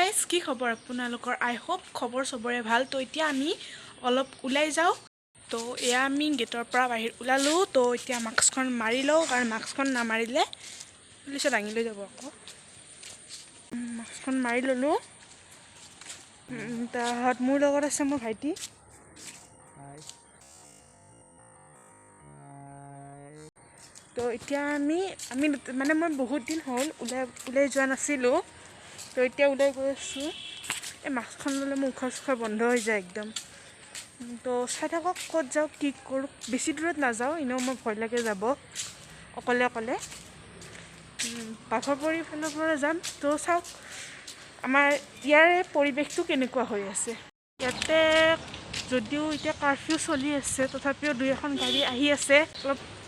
guys কি খবৰ আপোনালোকৰ আই হোপ খবৰ চবৰে ভাল তো এতিয়া আমি অলপ ওলাই যাওঁ তো এয়া আমি গেটৰ পৰা বাহিৰ ওলালোঁ তো এতিয়া মাস্কখন মাৰি লওঁ কাৰণ মাস্কখন নামাৰিলে পুলিচে দাঙি লৈ যাব আকৌ মাস্কখন মাৰি ল'লোঁ তাত মোৰ লগত আছে মোৰ ভাইটি তো এতিয়া আমি মানে মই বহুত দিন হ'ল ওলাই যোৱা নাছিলোঁ তো এতিয়া ওলাই গৈ আছোঁ এই মাস্কখন ল'লে মোৰ উশাহ চুশাহ বন্ধ হৈ যায় একদম তো চাই থাকক ক'ত যাওঁ কি কৰোঁ বেছি দূৰত নাযাওঁ এনেও মোৰ ভয় লাগে যাব অকলে বাঘৰপৰি ফালৰ পৰা যাম তো চাওক আমাৰ ইয়াৰে পৰিৱেশটো কেনেকুৱা হৈ আছে ইয়াতে যদিও এতিয়া কাৰফিউ চলি আছে তথাপিও দুই এখন গাড়ী আহি আছে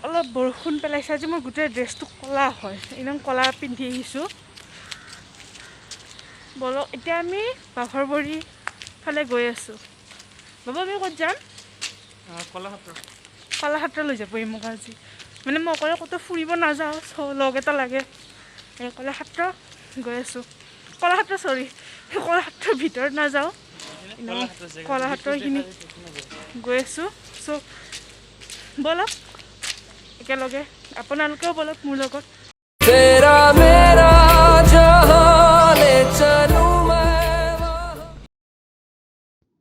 অলপ বৰষুণ পেলাইছে আজি মোৰ গোটেই ড্ৰেছটো ক'লা হয় একদম ক'লা পিন্ধি আহিছোঁ বলক এতিয়া আমি বাঘৰপৰি ফালে গৈ আছোঁ বাবু আমি ক'ত যাম কলাক্ষেত্ৰ লৈ যাব মোক আজি মানে মই অকলে ক'তো ফুৰিব নাযাওঁ লগ এটা লাগে কলাক্ষেত্ৰ গৈ আছোঁ কলাক্ষেত্ৰৰ ভিতৰত নাযাওঁ কলাক্ষেত্ৰখিনি গৈ আছোঁ চ' বলক একেলগে আপোনালোকেও বলক মোৰ লগত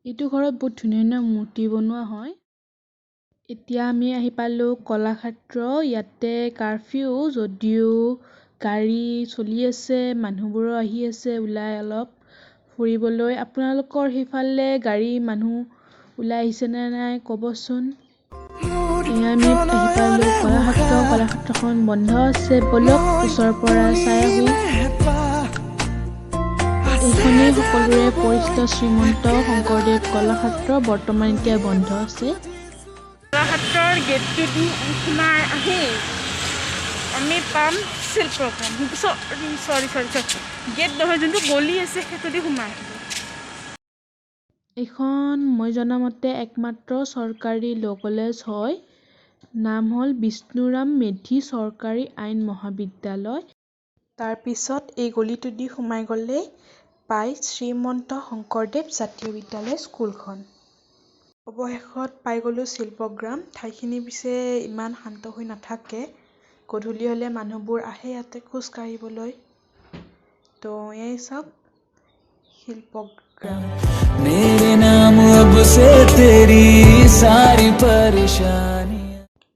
এইটো ঘৰত বহুত ধুনীয়া ধুনীয়া মূৰ্তি বনোৱা হয় এতিয়া আমি আহি পালোঁ কলাক্ষেত্ৰ ইয়াতে কাৰফিউ যদিও গাড়ী চলি আছে মানুহবোৰো আহি আছে ওলাই অলপ ফুৰিবলৈ আপোনালোকৰ সেইফালে গাড়ী মানুহ ওলাই আহিছেনে নাই ক'বচোন এয়া আমি আহি পালোঁ কলাক্ষেত্ৰখন বন্ধ আছে বলক ওচৰৰ পৰা চাই আহোঁ এইখনেই সকলোৰে পৰিচিত শ্ৰীমন্ত শংকৰদেৱ কলাক্ষেত্ৰ বৰ্তমান এতিয়া বন্ধ আছে কলাক্ষেত্ৰৰ গেটটো দি সোমাই আহি আমি পাম শিল্পগ্ৰাম চৰি গেট নহয় যোনটো গলি আছে সেইটো দি সোমাই এইখন মই জনামতে একমাত্ৰ চৰকাৰী ল' কলেজ হয় নাম হ'ল বিষ্ণুৰাম মেধি চৰকাৰী আইন মহাবিদ্যালয় তাৰপিছত এই গলিটো দি সোমাই গ'লেই পাই শ্ৰীমন্ত শংকৰদেৱ জাতীয় বিদ্যালয় স্কুলখন অৱশেষত পাই গ'লোঁ শিল্পগ্ৰাম ঠাইখিনি পিছে ইমান শান্ত হৈ নাথাকে গধূলি হ'লে মানুহবোৰ আহে ইয়াতে খোজ কাঢ়িবলৈ তো এই চাওক শিল্পগ্ৰাম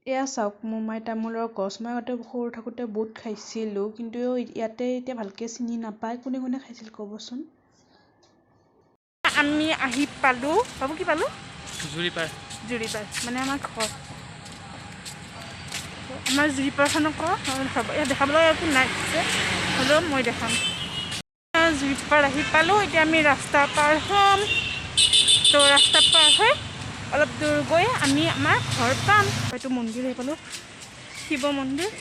এয়া চাওক মোমাই তামোলৰ গছ মই আগতে সৰু থাকোঁতে বহুত খাইছিলোঁ কিন্তু ইয়াতে এতিয়া ভালকৈ চিনি নাপায় কোনে কোনে খাইছিল ক'বচোন আমি আহি পালোঁ বাবু কি পালোঁ জুৰিপাৰ মানে আমাৰ ঘৰ আমাৰ জুৰিপাৰখনক ইয়াত দেখাবলৈ একো নাই হ'লেও মই দেখাম জুৰিপাৰ আহি পালোঁ এতিয়া আমি ৰাস্তা পাৰ হ'ম তো ৰাস্তা পাৰ হৈ অলপ দূৰ গৈ আমি আমাৰ ঘৰ পাম এইটো মন্দিৰ আহি পালোঁ শিৱ মন্দিৰ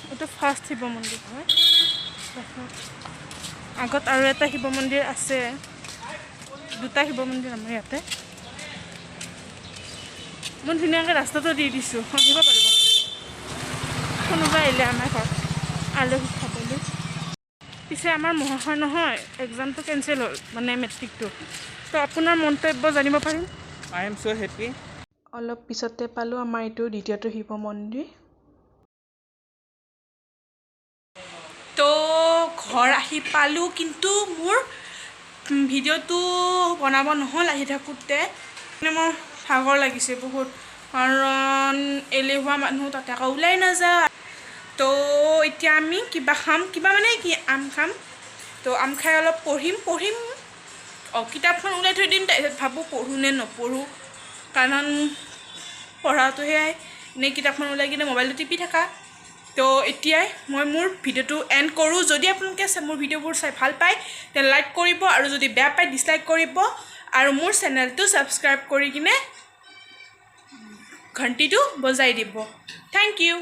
এইটো ফাৰ্ষ্ট শিৱ মন্দিৰ হয় আগত আৰু এটা শিৱ মন্দিৰ আছে দুটা শিৱ মন্দিৰ আমাৰ ইয়াতে ইমান ধুনীয়াকৈ ৰাস্তাটো দি দিছোঁ আহিব পাৰিব কোনোবা আহিলে আমাৰ ঘৰত আলহী খাবলৈ পিছে আমাৰ মহাশয় নহয় এক্সামটো কেঞ্চেল হ'ল মানে মেট্ৰিকটো তো আপোনাৰ মন্তব্য জানিব পাৰিম আই এম ছ' হেপী অলপ পিছতে পালোঁ আমাৰ এইটো দ্বিতীয়টো শিৱ মন্দিৰ তো ঘৰ আহি পালোঁ কিন্তু মোৰ ভিডিঅ'টো বনাব নহ'ল আহি থাকোঁতে মানে মোৰ ভাগৰ লাগিছে বহুত কাৰণ এলেহুৱা মানুহ তাতে আকৌ ওলাই নাযাওঁ তো এতিয়া আমি কিবা খাম কিবা মানে কি আম খাম তো আম খাই অলপ পঢ়িম কিতাপখন ওলাই থৈ দিম তাৰপিছত ভাবোঁ পঢ়োঁ নে নপঢ়োঁ কাৰণ পঢ়াটো সেয়াই এনেই কিতাপখন ওলাই কিনে মোবাইলটো টিপি থকা তো এতিয়াই মই মোৰ ভিডিঅ'টো এণ্ড কৰোঁ যদি আপোনালোকে মোৰ ভিডিঅ'বোৰ চাই ভাল পায় তেন্তে লাইক কৰিব আৰু যদি বেয়া পায় ডিছলাইক কৰিব আৰু মোৰ চেনেলটো ছাবস্ক্ৰাইব কৰি কিনে ঘণ্টিটো বজাই দিব থেংক ইউ